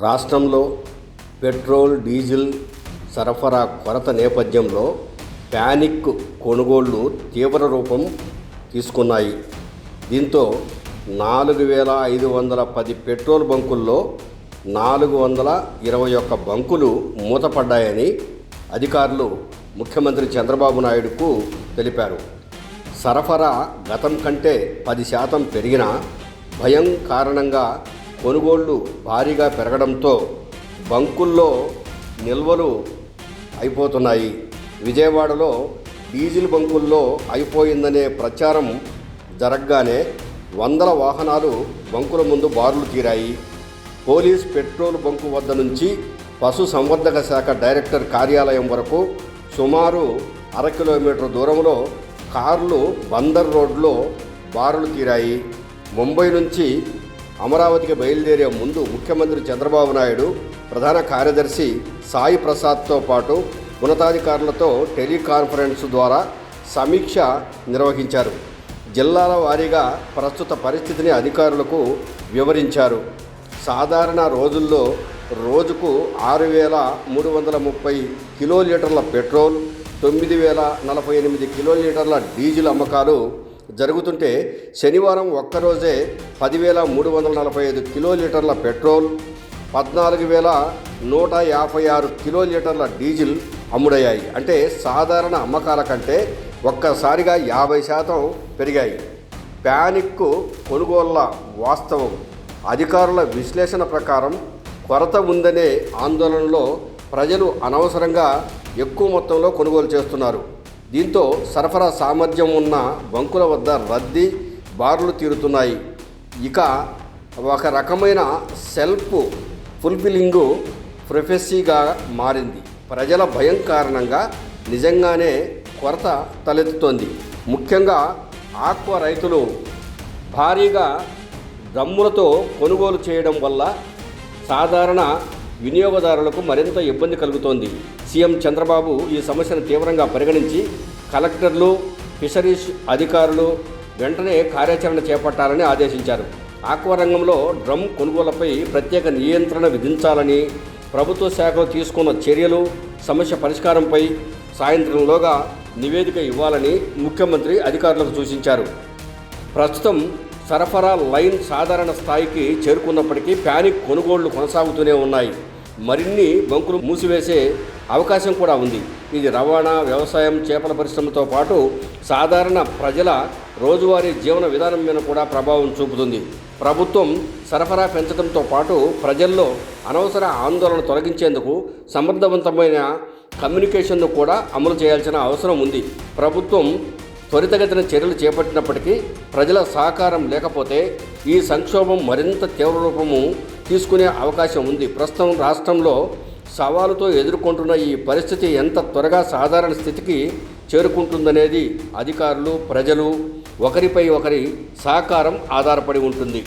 రాష్ట్రంలో petrol, diesel సరఫరా కొరత నేపథ్యంలో ప్యానిక్ కొనుగోళ్లు తీవ్ర రూపం తీసుకున్నాయి. దీంతో 4,510 పెట్రోల్ బంకుల్లో 421 బంకులు మూతపడ్డాయని అధికారులు ముఖ్యమంత్రి చంద్రబాబు నాయుడుకు తెలిపారు. సరఫరా గతం కంటే 10% పెరిగినా భయం కారణంగా కొనుగోళ్లు భారీగా పెరగడంతో బంకుల్లో నిల్వలు అయిపోతున్నాయి. విజయవాడలో డీజిల్ బంకుల్లో అయిపోయిందనే ప్రచారం జరగగానే వందల వాహనాలు బంకుల ముందు బారులు తీరాయి. పోలీస్ పెట్రోల్ బంకు వద్ద నుంచి పశు సంవర్ధక శాఖ డైరెక్టర్ కార్యాలయం వరకు సుమారు 1/2 కిలోమీటర్ దూరంలో కార్లు బందర్ రోడ్లో బారులు తీరాయి. ముంబై నుంచి అమరావతికి బయలుదేరే ముందు ముఖ్యమంత్రి చంద్రబాబు నాయుడు, ప్రధాన కార్యదర్శి సాయి ప్రసాద్తో పాటు ఉన్నతాధికారులతో టెలికాన్ఫరెన్స్ ద్వారా సమీక్ష నిర్వహించారు. జిల్లాల వారీగా ప్రస్తుత పరిస్థితిని అధికారులకు వివరించారు. సాధారణ రోజుల్లో రోజుకు 6,330 కిలోలీటర్ల పెట్రోల్, 9,048 కిలోలీటర్ల డీజిల్ అమ్మకాలు జరుగుతుంటే శనివారం ఒక్కరోజే 10,345 కిలోలీటర్ల పెట్రోల్, 14,156 కిలోలీటర్ల డీజిల్ అమ్ముడయ్యాయి. అంటే సాధారణ అమ్మకాల కంటే ఒక్కసారిగా 50% పెరిగాయి. ప్యానిక్ కొనుగోళ్ల వాస్తవం. అధికారుల విశ్లేషణ ప్రకారం కొరత ఉందనే ఆందోళనలో ప్రజలు అనవసరంగా ఎక్కువ మొత్తంలో కొనుగోలు చేస్తున్నారు. దీంతో సరఫరా సామర్థ్యం ఉన్న బంకుల వద్ద రద్దీ, బారులు తీరుతున్నాయి. ఇక ఒక రకమైన సెల్ఫ్ ఫుల్ఫిల్లింగ్ ప్రొఫెసీగా మారింది. ప్రజల భయం కారణంగా నిజంగానే కొరత తలెత్తుతోంది. ముఖ్యంగా ఆక్వా రైతులు భారీగా డ్రమ్ములతో కొనుగోలు చేయడం వల్ల సాధారణ వినియోగదారులకు మరింత ఇబ్బంది కలుగుతోంది. సీఎం చంద్రబాబు ఈ సమస్యను తీవ్రంగా పరిగణించి కలెక్టర్లు, ఫిషరీస్ అధికారులు వెంటనే కార్యాచరణ చేపట్టాలని ఆదేశించారు. ఆక్వా రంగంలో డ్రమ్ కొనుగోళ్లపై ప్రత్యేక నియంత్రణ విధించాలని, ప్రభుత్వ శాఖలు తీసుకున్న చర్యలు, సమస్య పరిష్కారంపై సాయంత్రంలోగా నివేదిక ఇవ్వాలని ముఖ్యమంత్రి అధికారులకు సూచించారు. ప్రస్తుతం సరఫరా లైన్ సాధారణ స్థాయికి చేరుకున్నప్పటికీ ప్యానిక్ కొనుగోళ్లు కొనసాగుతూనే ఉన్నాయి. మరిన్ని బంకులు మూసివేసే అవకాశం కూడా ఉంది. ఇది రవాణా, వ్యవసాయం, చేపల పరిశ్రమతో పాటు సాధారణ ప్రజల రోజువారీ జీవన విధానం మీద కూడా ప్రభావం చూపుతుంది. ప్రభుత్వం సరఫరా పెంచడంతో పాటు ప్రజల్లో అనవసర ఆందోళన తొలగించేందుకు సమర్థవంతమైన కమ్యూనికేషన్ను కూడా అమలు చేయాల్సిన అవసరం ఉంది. ప్రభుత్వం త్వరితగతిన చర్యలు చేపట్టినప్పటికీ ప్రజల సహకారం లేకపోతే ఈ సంక్షోభం మరింత తీవ్ర రూపము తీసుకునే అవకాశం ఉంది. ప్రస్తుతం రాష్ట్రంలో సవాలుతో ఎదుర్కొంటున్న ఈ పరిస్థితి ఎంత త్వరగా సాధారణ స్థితికి చేరుకుంటుందనేది అధికారులు, ప్రజలు ఒకరిపై ఒకరి సహకారం ఆధారపడి ఉంటుంది.